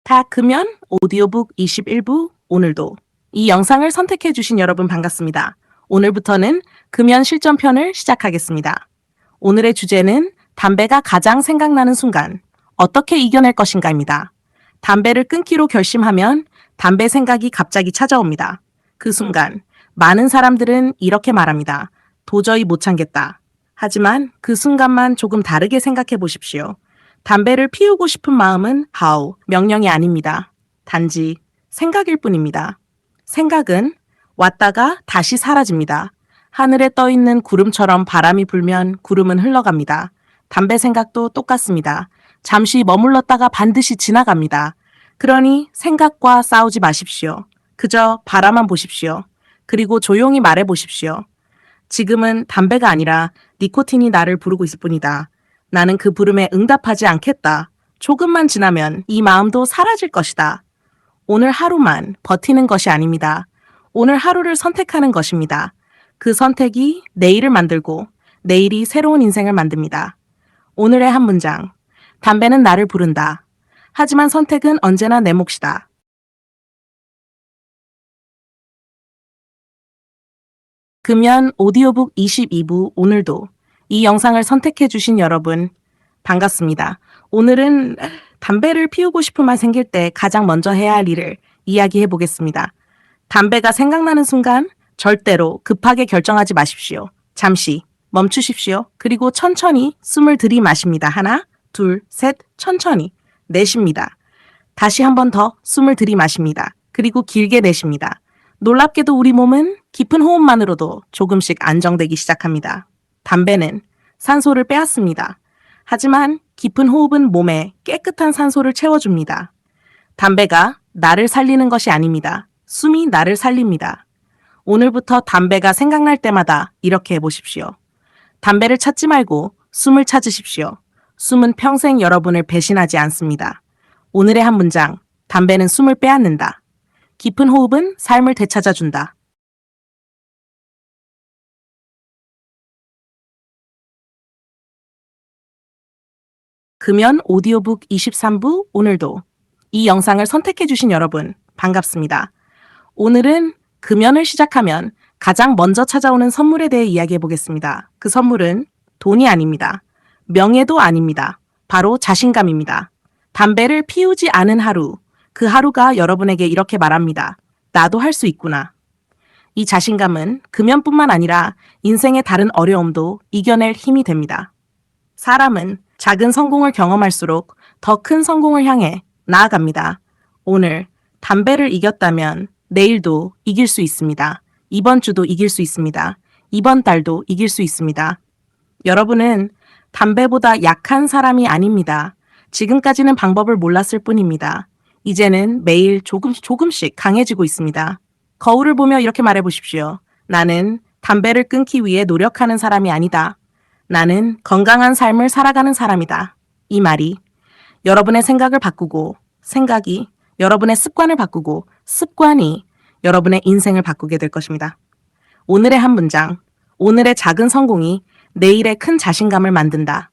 다 크면 오디오북 21부 오늘도 이 영상을 선택해 주신 여러분 반갑습니다. 오늘부터는 금연 실전편을 시작하겠습니다. 오늘의 주제는 담배가 가장 생각나는 순간 어떻게 이겨낼 것인가입니다. 담배를 끊기로 결심하면 담배 생각이 갑자기 찾아옵니다. 그 순간 많은 사람들은 이렇게 말합니다. 도저히 못 참겠다. 하지만 그 순간만 조금 다르게 생각해 보십시오. 담배를 피우고 싶은 마음은 명령이 아닙니다. 단지 생각일 뿐입니다. 생각은 왔다가 다시 사라집니다. 하늘에 떠 있는 구름처럼 바람이 불면 구름은 흘러갑니다. 담배 생각도 똑같습니다. 잠시 머물렀다가 반드시 지나갑니다. 그러니 생각과 싸우지 마십시오. 그저 바라만 보십시오. 그리고 조용히 말해 보십시오. 지금은 담배가 아니라 니코틴이 나를 부르고 있을 뿐이다. 나는 그 부름에 응답하지 않겠다. 조금만 지나면 이 마음도 사라질 것이다. 오늘 하루만 버티는 것이 아닙니다. 오늘 하루를 선택하는 것입니다. 그 선택이 내일을 만들고 내일이 새로운 인생을 만듭니다. 오늘의 한 문장. 담배는 나를 부른다. 하지만 선택은 언제나 내 몫이다. 금연 오디오북 22부 오늘도 이 영상을 선택해 주신 여러분 반갑습니다. 오늘은 담배를 피우고 싶음만 생길 때 가장 먼저 해야 할 일을 이야기해 보겠습니다. 담배가 생각나는 순간 절대로 급하게 결정하지 마십시오. 잠시 멈추십시오. 그리고 천천히 숨을 들이마십니다. 하나, 둘, 셋, 천천히 내쉽니다. 다시 한 번 더 숨을 들이마십니다. 그리고 길게 내쉽니다. 놀랍게도 우리 몸은 깊은 호흡만으로도 조금씩 안정되기 시작합니다. 담배는 산소를 빼앗습니다. 하지만 깊은 호흡은 몸에 깨끗한 산소를 채워줍니다. 담배가 나를 살리는 것이 아닙니다. 숨이 나를 살립니다. 오늘부터 담배가 생각날 때마다 이렇게 해보십시오. 담배를 찾지 말고 숨을 찾으십시오. 숨은 평생 여러분을 배신하지 않습니다. 오늘의 한 문장, 담배는 숨을 빼앗는다. 깊은 호흡은 삶을 되찾아준다. 금연 오디오북 23부 오늘도 이 영상을 선택해 주신 여러분 반갑습니다. 오늘은 금연을 시작하면 가장 먼저 찾아오는 선물에 대해 이야기해 보겠습니다. 그 선물은 돈이 아닙니다. 명예도 아닙니다. 바로 자신감입니다. 담배를 피우지 않은 하루, 그 하루가 여러분에게 이렇게 말합니다. 나도 할 수 있구나. 이 자신감은 금연뿐만 아니라 인생의 다른 어려움도 이겨낼 힘이 됩니다. 사람은 작은 성공을 경험할수록 더 큰 성공을 향해 나아갑니다. 오늘 담배를 이겼다면 내일도 이길 수 있습니다. 이번 주도 이길 수 있습니다. 이번 달도 이길 수 있습니다. 여러분은 담배보다 약한 사람이 아닙니다. 지금까지는 방법을 몰랐을 뿐입니다. 이제는 매일 조금씩 강해지고 있습니다. 거울을 보며 이렇게 말해 보십시오. 나는 담배를 끊기 위해 노력하는 사람이 아니다. 나는 건강한 삶을 살아가는 사람이다. 이 말이 여러분의 생각을 바꾸고 생각이 여러분의 습관을 바꾸고 습관이 여러분의 인생을 바꾸게 될 것입니다. 오늘의 한 문장, 오늘의 작은 성공이 내일의 큰 자신감을 만든다.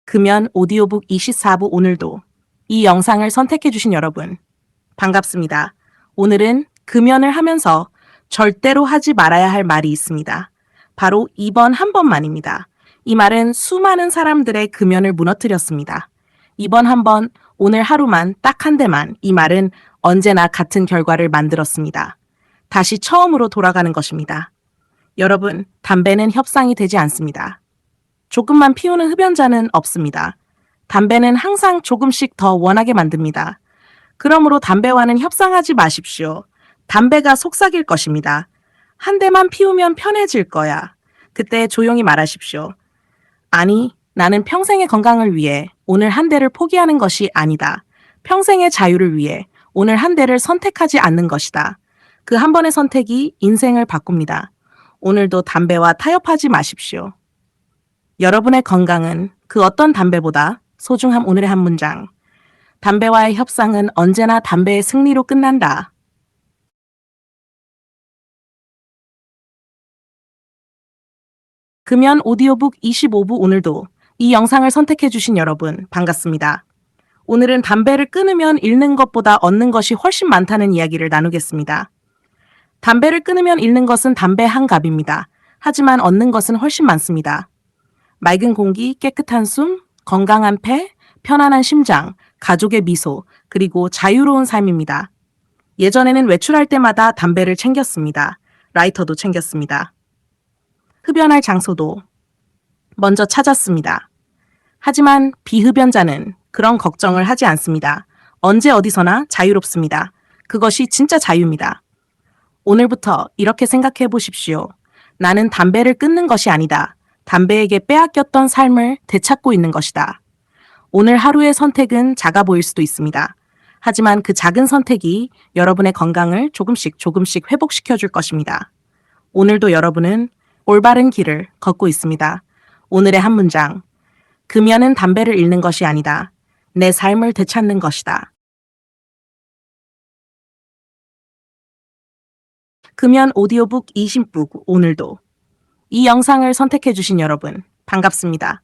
금연 오디오북 24부 오늘도 이 영상을 선택해 주신 여러분 반갑습니다. 오늘은 금연을 하면서 절대로 하지 말아야 할 말이 있습니다. 바로 이번 한 번만입니다. 이 말은 수많은 사람들의 금연을 무너뜨렸습니다. 이번 한 번, 오늘 하루만 딱 한 대만 이 말은 언제나 같은 결과를 만들었습니다. 다시 처음으로 돌아가는 것입니다. 여러분, 담배는 협상이 되지 않습니다. 조금만 피우는 흡연자는 없습니다. 담배는 항상 조금씩 더 원하게 만듭니다. 그러므로 담배와는 협상하지 마십시오. 담배가 속삭일 것입니다. 한 대만 피우면 편해질 거야. 그때 조용히 말하십시오. 아니, 나는 평생의 건강을 위해 오늘 한 대를 포기하는 것이 아니다. 평생의 자유를 위해 오늘 한 대를 선택하지 않는 것이다. 그 한 번의 선택이 인생을 바꿉니다. 오늘도 담배와 타협하지 마십시오. 여러분의 건강은 그 어떤 담배보다 소중함. 오늘의 한 문장. 담배와의 협상은 언제나 담배의 승리로 끝난다. 금연 오디오북 25부 오늘도 이 영상을 선택해주신 여러분, 반갑습니다. 오늘은 담배를 끊으면 잃는 것보다 얻는 것이 훨씬 많다는 이야기를 나누겠습니다. 담배를 끊으면 잃는 것은 담배 한 갑입니다. 하지만 얻는 것은 훨씬 많습니다. 맑은 공기, 깨끗한 숨, 건강한 폐, 편안한 심장, 가족의 미소, 그리고 자유로운 삶입니다. 예전에는 외출할 때마다 담배를 챙겼습니다. 라이터도 챙겼습니다. 흡연할 장소도 먼저 찾았습니다. 하지만 비흡연자는 그런 걱정을 하지 않습니다. 언제 어디서나 자유롭습니다. 그것이 진짜 자유입니다. 오늘부터 이렇게 생각해 보십시오. 나는 담배를 끊는 것이 아니다. 담배에게 빼앗겼던 삶을 되찾고 있는 것이다. 오늘 하루의 선택은 작아 보일 수도 있습니다. 하지만 그 작은 선택이 여러분의 건강을 조금씩 회복시켜 줄 것입니다. 오늘도 여러분은 올바른 길을 걷고 있습니다. 오늘의 한 문장. 금연은 담배를 잃는 것이 아니다. 내 삶을 되찾는 것이다. 금연 오디오북 20북 오늘도. 이 영상을 선택해주신 여러분, 반갑습니다.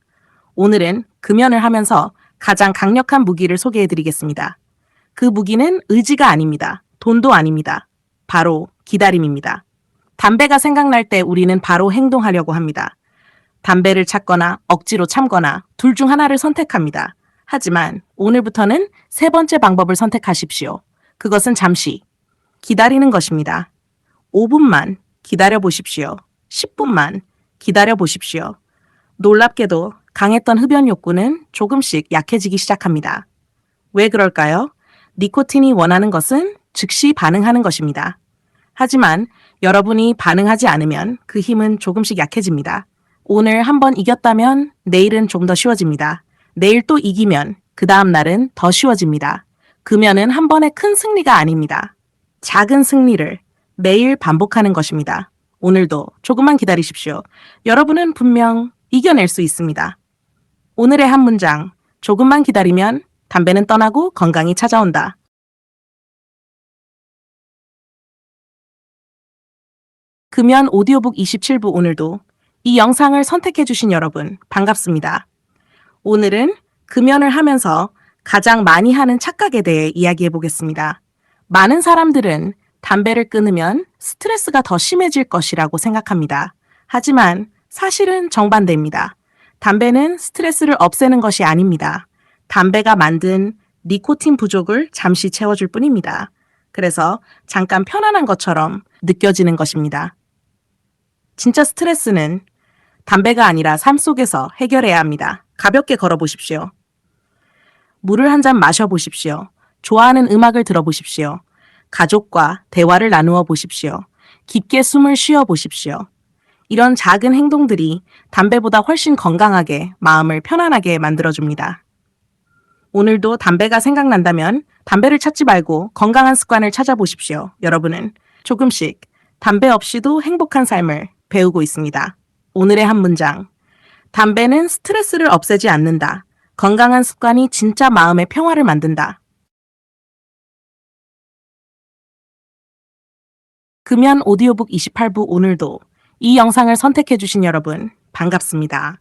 오늘은 금연을 하면서 가장 강력한 무기를 소개해드리겠습니다. 그 무기는 의지가 아닙니다. 돈도 아닙니다. 바로 기다림입니다. 담배가 생각날 때 우리는 바로 행동하려고 합니다. 담배를 찾거나 억지로 참거나 둘 중 하나를 선택합니다. 하지만 오늘부터는 세 번째 방법을 선택하십시오. 그것은 잠시 기다리는 것입니다. 5분만 기다려 보십시오. 10분만 기다려 보십시오. 놀랍게도 강했던 흡연 욕구는 조금씩 약해지기 시작합니다. 왜 그럴까요? 니코틴이 원하는 것은 즉시 반응하는 것입니다. 하지만 여러분이 반응하지 않으면 그 힘은 조금씩 약해집니다. 오늘 한번 이겼다면 내일은 좀 더 쉬워집니다. 내일 또 이기면 그 다음 날은 더 쉬워집니다. 금연은 한 번의 큰 승리가 아닙니다. 작은 승리를 매일 반복하는 것입니다. 오늘도 조금만 기다리십시오. 여러분은 분명 이겨낼 수 있습니다. 오늘의 한 문장, 조금만 기다리면 담배는 떠나고 건강이 찾아온다. 금연 오디오북 27부 오늘도 이 영상을 선택해주신 여러분, 반갑습니다. 오늘은 금연을 하면서 가장 많이 하는 착각에 대해 이야기해 보겠습니다. 많은 사람들은 담배를 끊으면 스트레스가 더 심해질 것이라고 생각합니다. 하지만 사실은 정반대입니다. 담배는 스트레스를 없애는 것이 아닙니다. 담배가 만든 니코틴 부족을 잠시 채워줄 뿐입니다. 그래서 잠깐 편안한 것처럼 느껴지는 것입니다. 진짜 스트레스는 담배가 아니라 삶 속에서 해결해야 합니다. 가볍게 걸어보십시오. 물을 한 잔 마셔보십시오. 좋아하는 음악을 들어보십시오. 가족과 대화를 나누어 보십시오. 깊게 숨을 쉬어 보십시오. 이런 작은 행동들이 담배보다 훨씬 건강하게 마음을 편안하게 만들어줍니다. 오늘도 담배가 생각난다면 담배를 찾지 말고 건강한 습관을 찾아보십시오. 여러분은 조금씩 담배 없이도 행복한 삶을 배우고 있습니다. 오늘의 한 문장. 담배는 스트레스를 없애지 않는다. 건강한 습관이 진짜 마음의 평화를 만든다. 금연 오디오북 28부 오늘도 이 영상을 선택해주신 여러분, 반갑습니다.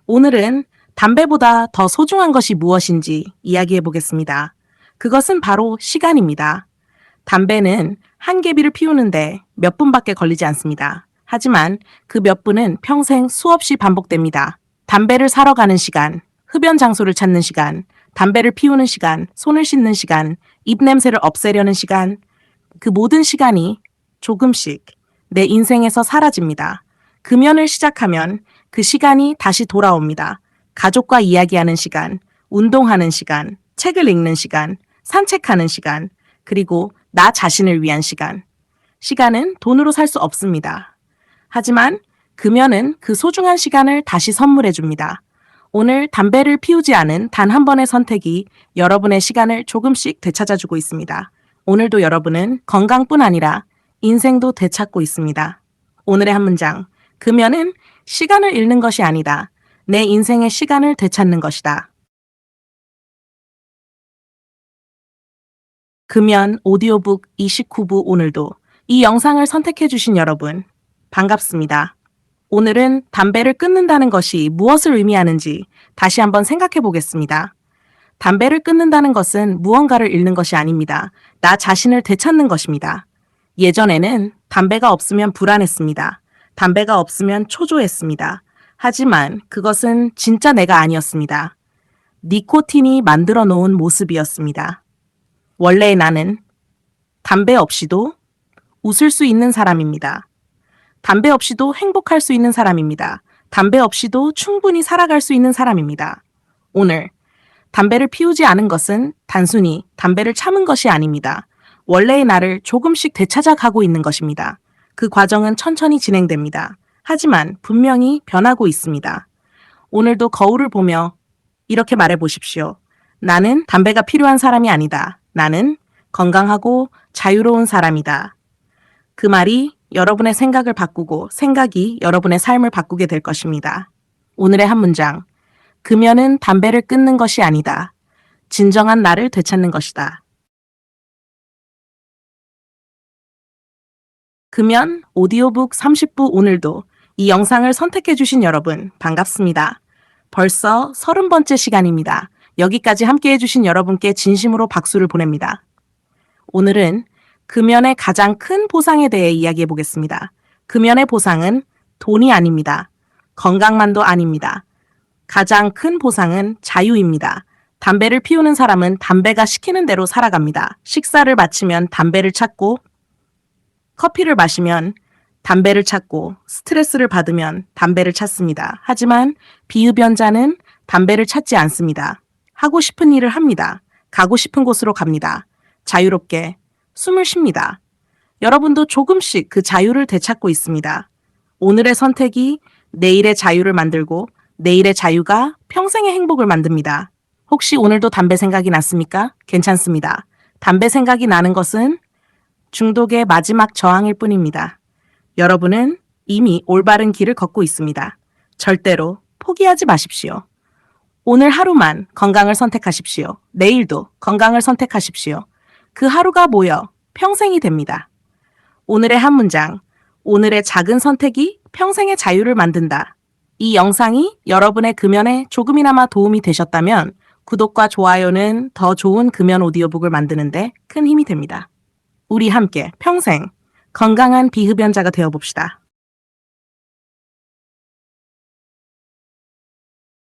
오늘은 담배보다 더 소중한 것이 무엇인지 이야기해 보겠습니다. 그것은 바로 시간입니다. 담배는 한 개비를 피우는데 몇 분밖에 걸리지 않습니다. 하지만 그 몇 분은 평생 수없이 반복됩니다. 담배를 사러 가는 시간, 흡연 장소를 찾는 시간, 담배를 피우는 시간, 손을 씻는 시간, 입냄새를 없애려는 시간, 그 모든 시간이 조금씩 내 인생에서 사라집니다. 금연을 시작하면 그 시간이 다시 돌아옵니다. 가족과 이야기하는 시간, 운동하는 시간, 책을 읽는 시간, 산책하는 시간, 그리고 나 자신을 위한 시간. 시간은 돈으로 살 수 없습니다. 하지만 금연은 그 소중한 시간을 다시 선물해 줍니다. 오늘 담배를 피우지 않은 단 한 번의 선택이 여러분의 시간을 조금씩 되찾아주고 있습니다. 오늘도 여러분은 건강뿐 아니라 인생도 되찾고 있습니다. 오늘의 한 문장. 금연은 시간을 잃는 것이 아니다. 내 인생의 시간을 되찾는 것이다. 금연 오디오북 29부 오늘도 이 영상을 선택해주신 여러분, 반갑습니다. 오늘은 담배를 끊는다는 것이 무엇을 의미하는지 다시 한번 생각해 보겠습니다. 담배를 끊는다는 것은 무언가를 잃는 것이 아닙니다. 나 자신을 되찾는 것입니다. 예전에는 담배가 없으면 불안했습니다. 담배가 없으면 초조했습니다. 하지만 그것은 진짜 내가 아니었습니다. 니코틴이 만들어 놓은 모습이었습니다. 원래 나는 담배 없이도 웃을 수 있는 사람입니다. 담배 없이도 행복할 수 있는 사람입니다. 담배 없이도 충분히 살아갈 수 있는 사람입니다. 오늘 담배를 피우지 않은 것은 단순히 담배를 참은 것이 아닙니다. 원래의 나를 조금씩 되찾아가고 있는 것입니다. 그 과정은 천천히 진행됩니다. 하지만 분명히 변하고 있습니다. 오늘도 거울을 보며 이렇게 말해 보십시오. 나는 담배가 필요한 사람이 아니다. 나는 건강하고 자유로운 사람이다. 그 말이 여러분의 생각을 바꾸고 생각이 여러분의 삶을 바꾸게 될 것입니다. 오늘의 한 문장. 금연은 담배를 끊는 것이 아니다. 진정한 나를 되찾는 것이다. 금연 오디오북 30부 오늘도 이 영상을 선택해주신 여러분 반갑습니다. 벌써 30번째 시간입니다. 여기까지 함께해주신 여러분께 진심으로 박수를 보냅니다. 오늘은 금연의 가장 큰 보상에 대해 이야기해 보겠습니다. 금연의 보상은 돈이 아닙니다. 건강만도 아닙니다. 가장 큰 보상은 자유입니다. 담배를 피우는 사람은 담배가 시키는 대로 살아갑니다. 식사를 마치면 담배를 찾고, 커피를 마시면 담배를 찾고, 스트레스를 받으면 담배를 찾습니다. 하지만 비흡연자는 담배를 찾지 않습니다. 하고 싶은 일을 합니다. 가고 싶은 곳으로 갑니다. 자유롭게 숨을 쉽니다. 여러분도 조금씩 그 자유를 되찾고 있습니다. 오늘의 선택이 내일의 자유를 만들고 내일의 자유가 평생의 행복을 만듭니다. 혹시 오늘도 담배 생각이 났습니까? 괜찮습니다. 담배 생각이 나는 것은 중독의 마지막 저항일 뿐입니다. 여러분은 이미 올바른 길을 걷고 있습니다. 절대로 포기하지 마십시오. 오늘 하루만 건강을 선택하십시오. 내일도 건강을 선택하십시오. 그 하루가 모여 평생이 됩니다. 오늘의 한 문장, 오늘의 작은 선택이 평생의 자유를 만든다. 이 영상이 여러분의 금연에 조금이나마 도움이 되셨다면 구독과 좋아요는 더 좋은 금연 오디오북을 만드는데 큰 힘이 됩니다. 우리 함께 평생 건강한 비흡연자가 되어봅시다.